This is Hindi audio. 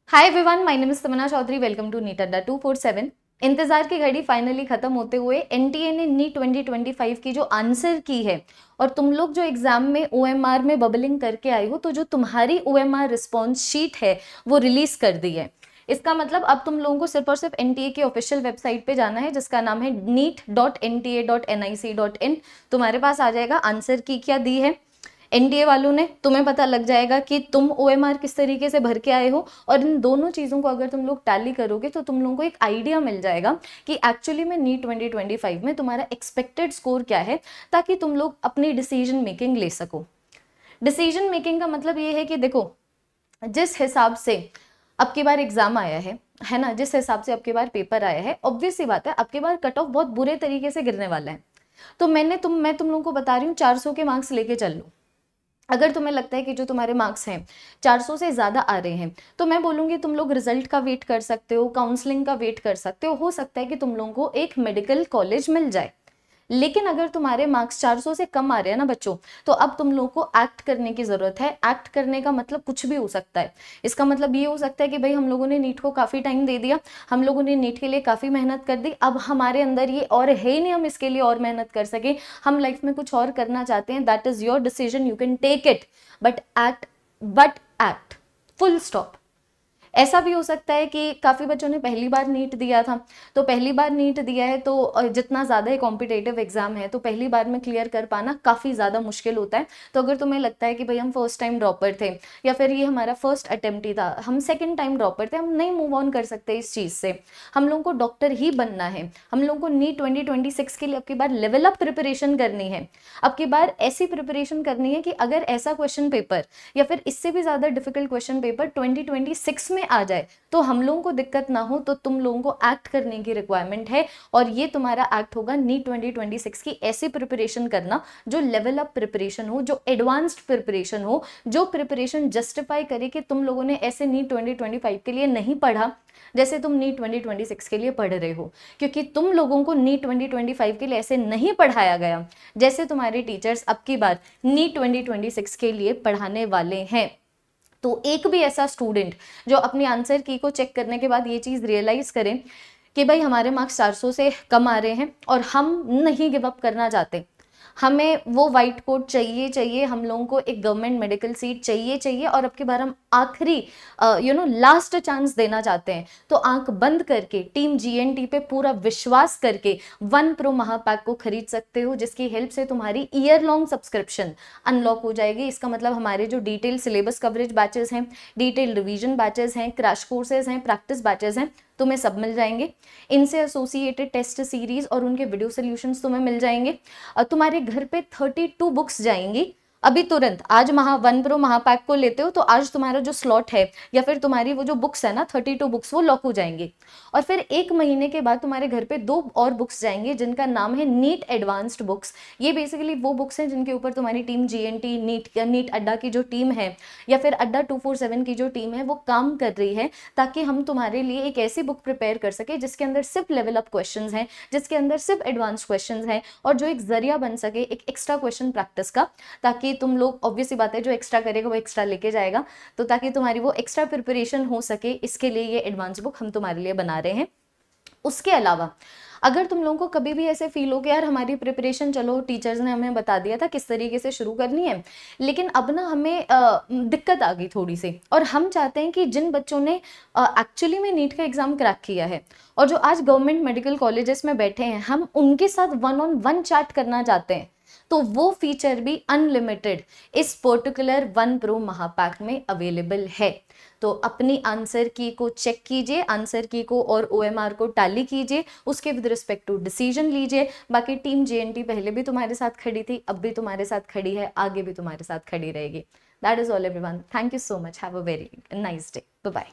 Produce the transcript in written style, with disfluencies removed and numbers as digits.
Hi everyone, my name is Tamanna Chaudhary. Welcome to NEET Adda 247। इंतजार की घड़ी फाइनली खत्म होते हुए एनटीए ने नीट 2025 की जो आंसर की है और तुम लोग जो एग्जाम में ओएमआर में बबलिंग करके आए हो, तो जो तुम्हारी ओएमआर रिस्पॉन्स शीट है वो रिलीज कर दी है। इसका मतलब अब तुम लोगों को सिर्फ और सिर्फ एनटीए की ऑफिशियल वेबसाइट पे जाना है, जिसका नाम है neet.nta.nic.in। तुम्हारे पास आ जाएगा आंसर की क्या दी है एनडीए वालों ने। तुम्हें पता लग जाएगा कि तुम ओएमआर किस तरीके से भर के आए हो, और इन दोनों चीज़ों को अगर तुम लोग टैली करोगे तो तुम लोगों को एक आइडिया मिल जाएगा कि एक्चुअली में नीट 2025 में तुम्हारा एक्सपेक्टेड स्कोर क्या है, ताकि तुम लोग अपनी डिसीजन मेकिंग ले सको। डिसीजन मेकिंग का मतलब ये है कि देखो, जिस हिसाब से अब की बार एग्जाम आया है ना, जिस हिसाब से अब की बार पेपर आया है, ऑब्वियस सी बात है अब की बार कट ऑफ बहुत बुरे तरीके से गिरने वाला है। तो मैं तुम लोगों को बता रही हूँ 400 के मार्क्स लेके चल लो। अगर तुम्हें लगता है कि जो तुम्हारे मार्क्स हैं 400 से ज़्यादा आ रहे हैं, तो मैं बोलूँगी तुम लोग रिजल्ट का वेट कर सकते हो, काउंसलिंग का वेट कर सकते हो सकता है कि तुम लोगों को एक मेडिकल कॉलेज मिल जाए। लेकिन अगर तुम्हारे मार्क्स 400 से कम आ रहे हैं ना बच्चों, तो अब तुम लोगों को एक्ट करने की ज़रूरत है। एक्ट करने का मतलब कुछ भी हो सकता है। इसका मतलब ये हो सकता है कि भाई हम लोगों ने नीट को काफ़ी टाइम दे दिया, हम लोगों ने नीट के लिए काफ़ी मेहनत कर दी, अब हमारे अंदर ये और है ही नहीं हम इसके लिए और मेहनत कर सके, हम लाइफ में कुछ और करना चाहते हैं। That is your decision, you can take it, but act full stop. ऐसा भी हो सकता है कि काफ़ी बच्चों ने पहली बार नीट दिया था, तो पहली बार नीट दिया है तो जितना ज़्यादा ही कॉम्पिटेटिव एग्जाम है तो पहली बार में क्लियर कर पाना काफ़ी ज़्यादा मुश्किल होता है। तो अगर तुम्हें लगता है कि भाई हम फर्स्ट टाइम ड्रॉपर थे, या फिर ये हमारा फर्स्ट अटेम्प्ट ही था, हम सेकेंड टाइम ड्रॉपर थे, हम नहीं मूव ऑन कर सकते इस चीज़ से, हम लोगों को डॉक्टर ही बनना है, हम लोगों को नीट 2026 के लिए अब की बार लेवल अप प्रिपरेशन करनी है। अब की बार ऐसी प्रिपरेशन करनी है कि अगर ऐसा क्वेश्चन पेपर या फिर इससे भी ज़्यादा डिफिकल्ट क्वेश्चन पेपर 2026 में आ जाए तो हम लोगों को दिक्कत ना हो। तो तुम लोगों को एक्ट करने की रिक्वायरमेंट है, और ये तुम्हारा एक्ट होगा नीट 2026 की ऐसी प्रिपरेशन करना जो लेवल अप प्रिपरेशन हो, जो एडवांस्ड प्रिपरेशन हो, जो प्रिपरेशन जस्टिफाई करे कि तुम लोगों ने ऐसे नीट 2025 के लिए नहीं पढ़ा जैसे तुम नीट 2026 के लिए पढ़ रहे हो, क्योंकि तुम लोगों को नीट 2025 के लिए ऐसे नहीं पढ़ाया गया जैसे तुम्हारे टीचर्स अब की बार नीट 2026 के लिए पढ़ाने वाले हैं। तो एक भी ऐसा स्टूडेंट जो अपनी आंसर की को चेक करने के बाद ये चीज़ रियलाइज़ करें कि भाई हमारे मार्क्स 400 से कम आ रहे हैं और हम नहीं गिव अप करना चाहते, हमें वो वाइट कोट चाहिए, हम लोगों को एक गवर्नमेंट मेडिकल सीट चाहिए, और अब की बार हम आखिरी लास्ट चांस देना चाहते हैं, तो आंख बंद करके टीम जीएनटी पे पूरा विश्वास करके वन प्रो महापैक को खरीद सकते हो, जिसकी हेल्प से तुम्हारी ईयर लॉन्ग सब्सक्रिप्शन अनलॉक हो जाएगी। इसका मतलब हमारे जो डिटेल सिलेबस कवरेज बैचेस हैं, डिटेल रिवीजन बैचेस हैं, क्रैश कोर्सेज हैं, प्रैक्टिस बैचेस हैं, तुम्हें सब मिल जाएंगे। इनसे एसोसिएटेड टेस्ट सीरीज और उनके वीडियो सोल्यूशंस तुम्हें मिल जाएंगे। और तुम्हारे घर पे 32 बुक्स जाएंगी अभी तुरंत। आज वन प्रो महापैक को लेते हो तो आज तुम्हारा जो स्लॉट है या फिर तुम्हारी वो जो बुक्स है ना 32 बुक्स, वो लॉक हो जाएंगे। और फिर 1 महीने के बाद तुम्हारे घर पे 2 और बुक्स जाएंगे जिनका नाम है नीट एडवांस्ड बुक्स। ये बेसिकली वो बुक्स हैं जिनके ऊपर तुम्हारी टीम जीएनटी नीट अड्डा की जो टीम है या फिर अड्डा 247 की जो टीम है वो काम कर रही है, ताकि हम तुम्हारे लिए एक ऐसी बुक प्रिपेयर कर सके जिसके अंदर सिर्फ लेवल अप क्वेश्चंस हैं, जिसके अंदर सिर्फ एडवांस क्वेश्चंस हैं, और जो एक जरिया बन सके एक एक्स्ट्रा क्वेश्चन प्रैक्टिस का, ताकि तुम लोग, ऑब्वियस बात है जो एक्स्ट्रा करेगा वो एक्स्ट्रा लेके जाएगा, तो ताकि तुम्हारी वो एक्स्ट्रा प्रिपरेशन हो सके, इसके लिए ये एडवांस बुक हम तुम्हारे लिए बना रहे हैं। उसके अलावा अगर तुम लोगों को कभी भी ऐसे फील हो कि यार हमारी प्रिपरेशन, चलो टीचर्स ने हमें बता दिया था किस तरीके से शुरू करनी है, लेकिन अब ना हमें दिक्कत आ गई थोड़ी सी, और हम चाहते हैं कि जिन बच्चों ने एक्चुअली में नीट का एग्जाम क्रैक किया है और जो आज गवर्नमेंट मेडिकल कॉलेजेस में बैठे हैं, हम उनके साथ 1-on-1 चैट करना चाहते हैं, तो वो फीचर भी अनलिमिटेड इस पर्टिकुलर वन प्रो महापैक में अवेलेबल है। तो अपनी आंसर की को चेक कीजिए, आंसर की को और ओएमआर को टैली कीजिए, उसके विद रिस्पेक्ट टू डिसीजन लीजिए। बाकी टीम जेएनटी पहले भी तुम्हारे साथ खड़ी थी, अब भी तुम्हारे साथ खड़ी है, आगे भी तुम्हारे साथ खड़ी रहेगी। That is all everyone, thank you so much, have a very nice day, bye bye.